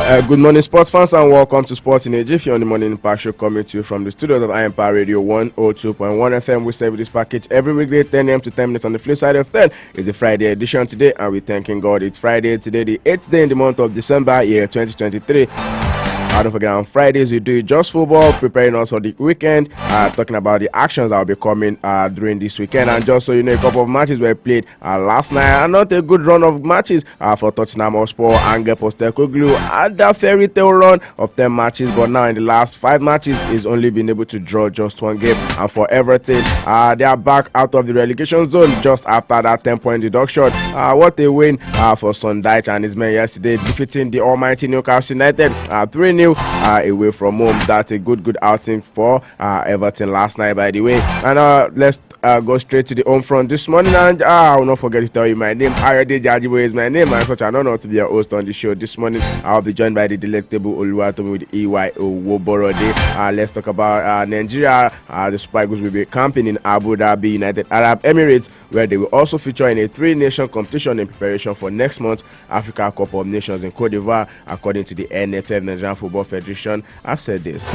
Good morning, sports fans, and welcome to Sports in a Jiffy on the Morning Impact Show, coming to you from the studios of Iin A Radio 102.1 FM. We serve this package every weekday, 10 a.m. to 10 minutes. On the flip side of 10 is the Friday edition today, and we're thanking God it's Friday today, the 8th day in the month of December, year 2023. Don't forget, on Fridays we do just football, preparing us for the weekend, talking about the actions that will be coming during this weekend. And just so you know, a couple of matches were played last night, and not a good run of matches for Tottenham Hotspur. Angel Postecoglou had that fairy tale run of 10 matches, but now in the last 5 matches he's only been able to draw just 1 game. And for Everton, they are back out of the relegation zone just after that 10-point deduction. What a win for Sondheich and his men yesterday, defeating the almighty Newcastle United 3-0 away from home. That's a good outing for Everton last night, by the way. And let's go straight to the home front this morning. And I will not forget to tell you my name. Iin A Jiffy is my name, and such an honor to be your host on the show this morning. I'll be joined by the delectable Oluwatomi with EY Owoborode. Let's talk about Nigeria. The Super Eagles will be camping in Abu Dhabi, United Arab Emirates, where they will also feature in a 3-nation competition in preparation for next month's Africa Cup of Nations in Cote d'Ivoire, according to the NFF, Nigerian Football Federation. I said this.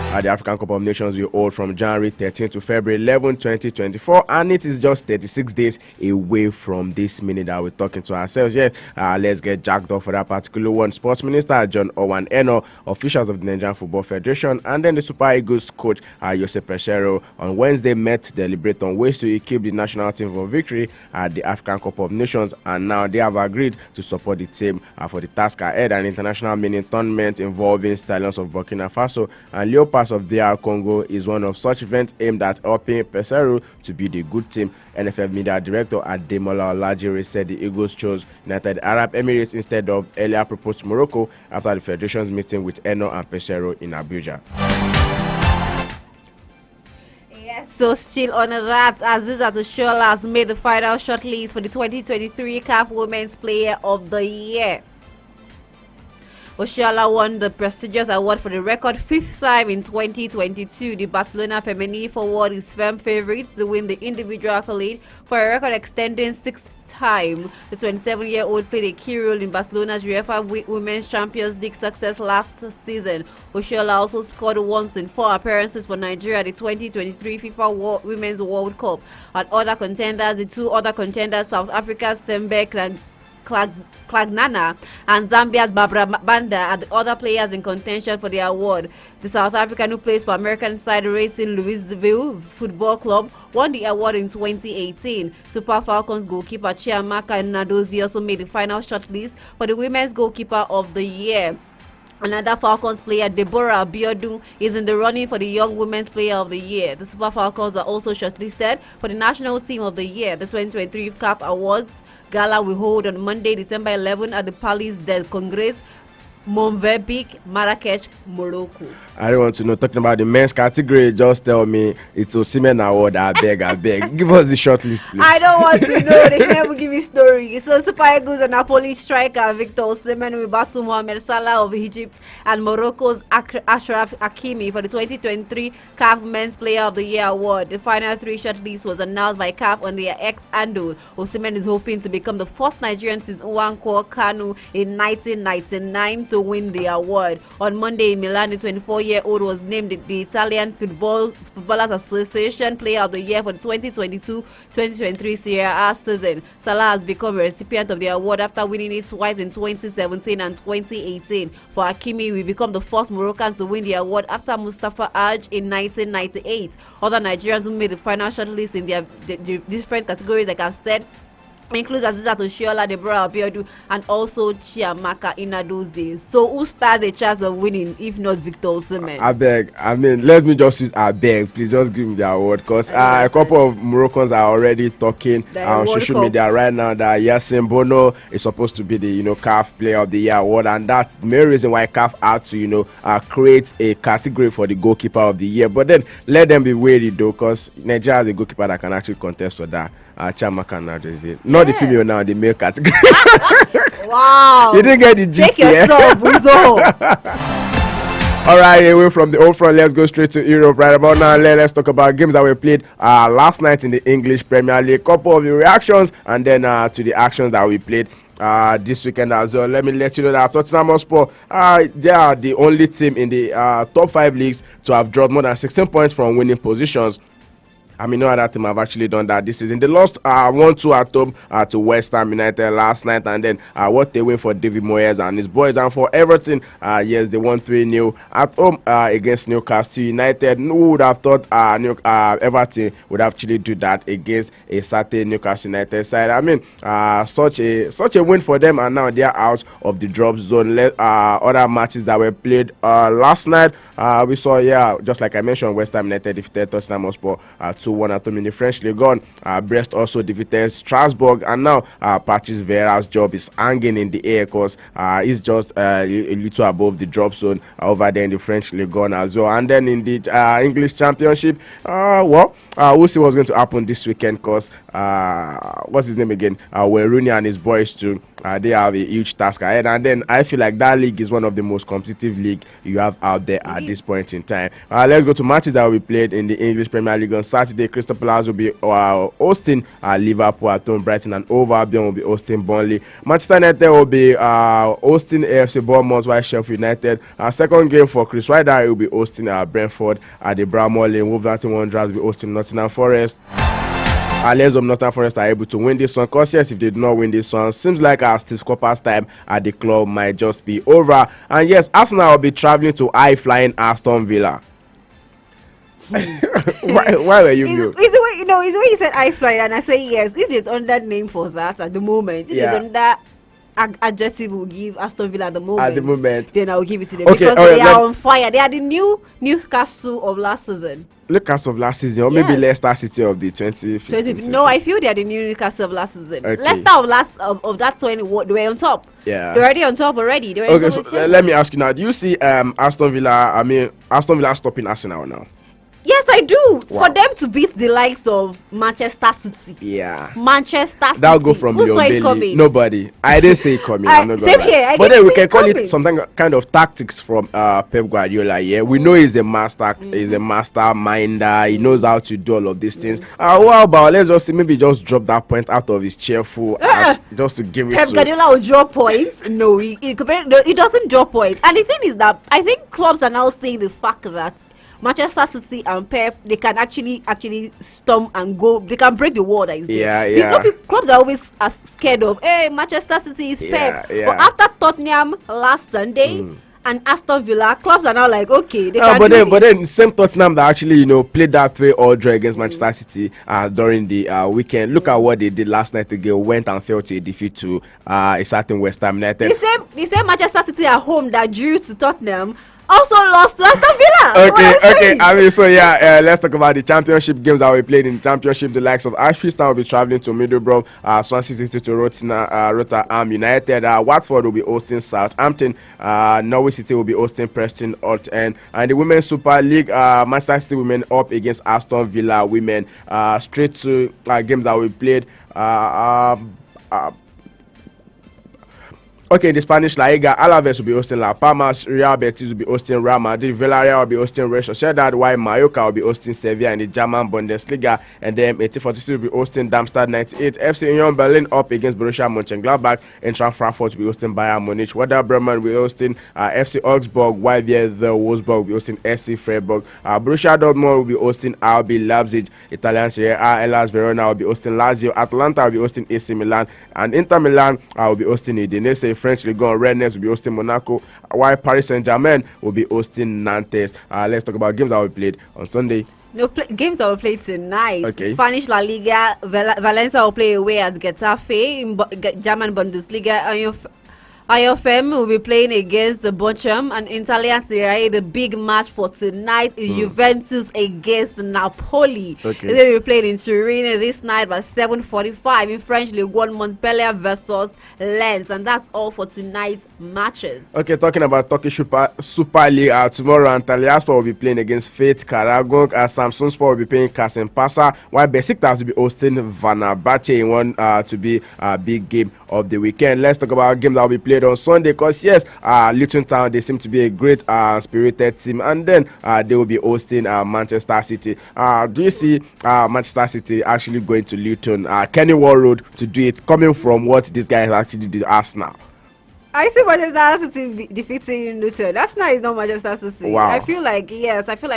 The African Cup of Nations will hold from January 13 to February 11, 2024, and it is just 36 days away from this minute that we're talking to ourselves. Yes, let's get jacked up for that particular one. Sports Minister John Owan Eno, officials of the Nigerian Football Federation, and then the Super Eagles coach Jose Peseiro on Wednesday met to deliberate on ways to equip the national team for victory at the African Cup of Nations, and now they have agreed to support the team for the task ahead, an international mini tournament involving Stallions of Burkina Faso and Leopards of DR Congo is one of such events aimed at helping Peseiro to be the good team. NFF Media Director Ademola Olajire said the Eagles chose United Arab Emirates instead of earlier proposed Morocco after the Federation's meeting with Eno and Peseiro in Abuja. So still on that, Aziz Oshoala has made the final shortlist for the 2023 CAF Women's Player of the Year. Oshoala won the prestigious award for the record 5th time in 2022. The Barcelona Femenil forward is firm favourites to win the individual accolade for a record extending 6th time. The 27-year-old played a key role in Barcelona's UEFA Women's Champions League success last season. Oshoala also scored once in 4 appearances for Nigeria at the 2023 FIFA Women's World Cup. The 2 other contenders, South Africa's Tembe Klagnana and Zambia's Barbara Banda, are the other players in contention for the award. The South African, who plays for American side Racing Louisville Football Club, won the award in 2018. Super Falcons goalkeeper Chiamaka Nnadozie also made the final shortlist for the Women's Goalkeeper of the Year. Another Falcons player, Deborah Abiodun, is in the running for the Young Women's Player of the Year. The Super Falcons are also shortlisted for the National Team of the Year. The 2023 CAF Awards Gala will hold on Monday, December 11 at the Palais del Congrès, Montverbic, Marrakech, Morocco. I don't want to know. Talking about the men's category, just tell me it's Osimhen Award. I beg. Give us the short list, please. I don't want to know. They can never give me story. So Super Eagles and Napoli striker Victor Osimhen will battle Mohamed Salah of Egypt and Morocco's Achraf Hakimi for the 2023 CAF Men's Player of the Year award. The final 3 shortlist was announced by CAF on their X handle. Osimhen is hoping to become the first Nigerian since Nwankwo Kanu in 1999 to win the award. On Monday in Milan, the 24-year-old was named the Italian Footballers Association Player of the Year for the 2022-2023 Serie A season. Salah has become a recipient of the award after winning it twice in 2017 and 2018. For Hakimi, we become the first Moroccan to win the award after Mustafa Aj in 1998. Other Nigerians who made the final shortlist in their different categories, like I've said, includes Aziza Oshoala, Deborah Abiodun, and also Chiamaka Nnadozie. So who stands a chance of winning if not Victor Osimhen? Let me just use please just give me the award, because a couple of Moroccans are already talking on social media right now that Yasin Bono is supposed to be the CAF Player of the Year award, and that's the main reason why CAF had to create a category for the Goalkeeper of the Year. But then let them be wary though, because Nigeria has a goalkeeper that can actually contest for that. Chiamaka Nnadozie. Not the female now, the male category. Wow. You didn't get the gist. Take yourself, Buzo. All right, away from the old front, let's go straight to Europe right about now. Let's talk about games that were played last night in the English Premier League. Couple of the reactions, and then to the actions that we played this weekend as well. Let me let you know that Tottenham Hotspur, they are the only team in the top 5 leagues to have dropped more than 16 points from winning positions. I mean, no other team have actually done that this season. They lost 1-2 at home to West Ham United last night, and then what they win for David Moyes and his boys. And for Everton, yes, they won 3-0 at home against Newcastle United. Who would have thought Everton would actually do that against a certain Newcastle United side? I mean, such a win for them, and now they are out of the drop zone. Other matches that were played last night, we saw, just like I mentioned, West Ham United defeated Tottenham Hotspur 2-1 at home in the French League 1. Brest also defeated Strasbourg, and now Patrice Vieira's job is hanging in the air because he's just a little above the drop zone over there in the French League 1 as well. And then in the English Championship, we'll see what's going to happen this weekend because what's his name again? Wayne Rooney and his boys too. They have a huge task ahead, and then I feel like that league is one of the most competitive league you have out there at this point in time. Let's go to matches that will be played in the English Premier League on Saturday. Crystal Palace will be hosting Liverpool at home. Brighton and Hove Albion will be hosting Burnley. Manchester United will be hosting AFC Bournemouth, while Sheffield United. Second game for Chris Ryder, will be hosting Brentford at the Bramall Lane. Wolverhampton Wanderers will be hosting Nottingham Forest. Let's hope Nottingham Forest are able to win this one, because yes, if they do not win this one, seems like Steve Cooper's time at the club might just be over. And yes, Arsenal will be traveling to high-flying Aston Villa. why were you mute? It's the way you said high-flying, and I say yes. If there's on that name for that at the moment, if there's on that adjective will give Aston Villa at the moment, then I will give it to them, because they are on fire. They are the new Newcastle of last season. Newcastle of last season, or maybe Leicester City of the 2015. No, I feel they are the new Newcastle of last season. Leicester of that 20, they were on top. Yeah, they're already on top already. Okay, so let me ask you now: do you see Aston Villa stopping Arsenal now? Yes, I do. Wow. For them to beat the likes of Manchester City. Yeah. Manchester City. That'll go from your belly. Nobody. I didn't say it coming. Same here. But then we can call it something kind of tactics from Pep Guardiola. Yeah, we know he's a master. He's a masterminder. He knows how to do all of these things. What about let's just see, maybe just drop that point out of his cheerful just to give it Pep to Guardiola will draw points. No, he doesn't draw points. And the thing is that I think clubs are now seeing the fact that Manchester City and Pep, they can actually storm and go. They can break the wall that is there. Yeah. Clubs are always scared of, hey, Manchester City is Pep. Yeah. But after Tottenham last Sunday and Aston Villa, clubs are now like, okay, they can but then same Tottenham that actually played that 3-all draw against Manchester City during the weekend. Look at what they did last night again. Went and fell to a defeat to a certain West Ham United. The same Manchester City at home that drew to Tottenham also lost to Aston Villa. Okay. I mean, so let's talk about the championship games that we played in the championship. The likes of Ashfield Town will be traveling to Middlesbrough, Swansea City to Rotherham United, Watford will be hosting Southampton, Norwich City will be hosting Preston North End, and the Women's Super League, Manchester City women up against Aston Villa women. Straight to games that we played. Okay, in the Spanish La Liga, Alaves will be hosting La Palmas, Real Betis will be hosting Real Madrid, Villarreal will be hosting Real Sociedad, while Mallorca will be hosting Sevilla in the German Bundesliga, and then 1846 will be hosting Darmstadt 98, FC Union Berlin up against Borussia Mönchengladbach, Eintracht Frankfurt will be hosting Bayern Munich, Werder Bremen will be hosting FC Augsburg, while the Wolfsburg will be hosting SC Freiburg, Borussia Dortmund will be hosting RB Leipzig, Italian Serie A, Hellas Verona will be hosting Lazio, Atalanta will be hosting AC Milan, and Inter Milan will be hosting Udinese. French Ligue 1, Rennes will be hosting Monaco, while Paris Saint-Germain will be hosting Nantes. Let's talk about games that we played on Sunday. Games that we played tonight. Okay. Spanish La Liga, Valencia will play away at Getafe. In German Bundesliga, IFM will be playing against the Bochum, and Italian Serie A. The big match for tonight is Juventus against Napoli. Okay. They will be playing in Turin this night by 7:45. In French League 1, Montpellier versus Lens, and that's all for tonight's matches. Okay, talking about Turkish Super League, tomorrow Antalyaspor will be playing against Fate Karagok, Samsunspor will be playing Kasımpaşa, while Besiktas will be hosting Fenerbahçe in one to be a big game of the weekend. Let's talk about games that will be played played on Sunday. Because yes, Luton Town, they seem to be a great spirited team, and then they will be hosting Manchester City. Do you see Manchester City actually going to Luton, Kenny Road, to do it, coming from what these guys actually did Arsenal? I see Manchester City defeating Luton. Arsenal is not Manchester City. Wow. I feel like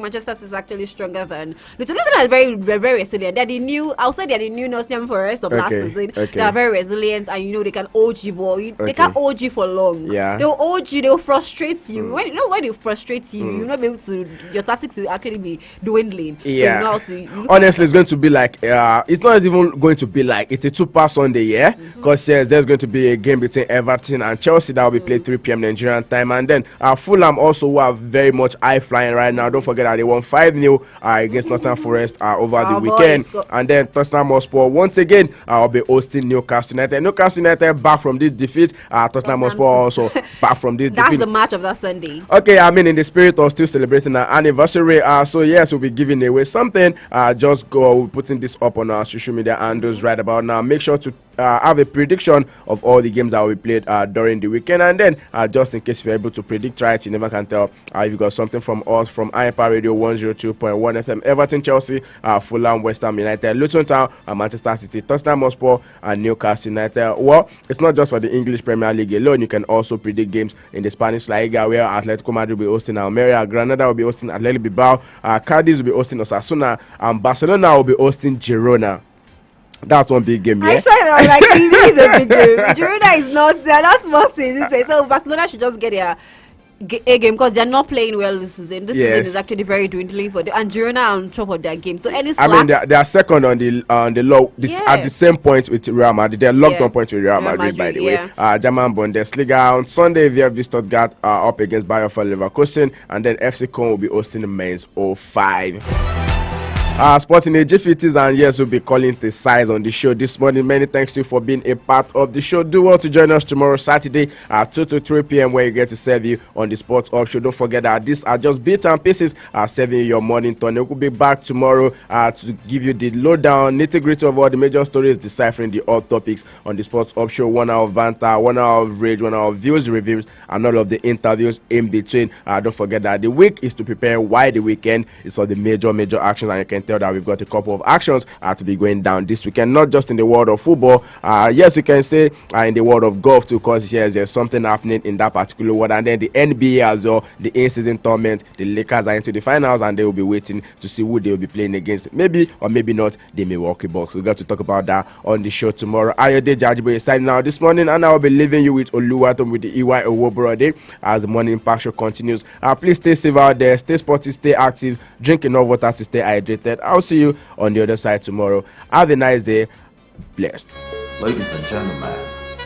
Manchester City is actually stronger than Luton. Luton is very, very resilient. They're the new, I'll say they're the new Nottingham Forest of last season. They are very resilient, and they can hold you, boy. They can't hold you for long. Yeah. They'll hold you. They'll frustrate you. When they frustrate you, you'll not be able to. Your tactics will actually be dwindling. Yeah. So Honestly, it's going to be like it's not even going to be like it's a 2-part Sunday, yeah. Because yes, there's going to be a game between Everton and Chelsea. That will be played 3 p.m. Nigerian time, and then Fulham also who are very much high flying right now. Don't forget that they won 5-0 against Nottingham Forest over the weekend, and then Tottenham Hotspur once again will be hosting Newcastle United. Newcastle United back from this defeat. Tottenham Hotspur also back from this defeat. That's the match of that Sunday. Okay, I mean in the spirit of still celebrating our anniversary. So yes, we'll be giving away something. Just go putting this up on our social media handles right about now. Make sure to have a prediction of all the games that will be played during the weekend, and then just in case you're able to predict right, you never can tell if you got something from us from Iin Radio 102.1 FM. Everton, Chelsea, Fulham, West Ham United, Luton Town, Manchester City, Tottenham Hotspur, and Newcastle United. Well, it's not just for the English Premier League alone. You can also predict games in the Spanish La Liga, where Atletico Madrid will be hosting Almeria, Granada will be hosting Athletic Bilbao, Cadiz will be hosting Osasuna, and Barcelona will be hosting Girona. That's one big game, yeah. I saw it. I was like, this is a big game. Girona is not there. That's what it is. So Barcelona should just get their A game because they're not playing well this season. This season is actually very dwindling for them, and Girona are on top of their game. So any slack, I mean, they are second on the low at the same point with Real Madrid. They're locked on points with Real Madrid, by the way. German Bundesliga on Sunday. VfB Stuttgart up against Bayer Leverkusen, and then FC Köln will be hosting Mainz 05. Sporting a Jiffy, and yes, we'll be calling the size on the show this morning. Many thanks to you for being a part of the show. Do well to join us tomorrow, Saturday, at 2 to 3 p.m., where you get to serve you on the Sports Up Show. Don't forget that these are just bits and pieces serving you your morning tonic. We'll be back tomorrow to give you the lowdown, nitty-gritty of all the major stories, deciphering the hot topics on the Sports Up Show. 1 hour of banter, 1 hour of rage, 1 hour of views, reviews, and all of the interviews in between. Don't forget that the week is to prepare why the weekend is all the major actions, and you can tell that we've got a couple of actions to be going down this weekend, not just in the world of football. Yes, we can say in the world of golf too, because yes, there's something happening in that particular world. And then the NBA as well, the in-season tournament, the Lakers are into the finals, and they will be waiting to see who they will be playing against. Maybe or maybe not the Milwaukee Bucks. We got to talk about that on the show tomorrow. Ayode Jajibo is signing out this morning, and I will be leaving you with Oluwatom with the EY Owoborode as the morning impact show continues. Please stay safe out there, stay sporty, stay active, drink enough water to stay hydrated. I'll see you on the other side tomorrow. Have a nice day. Blessed. Ladies and gentlemen,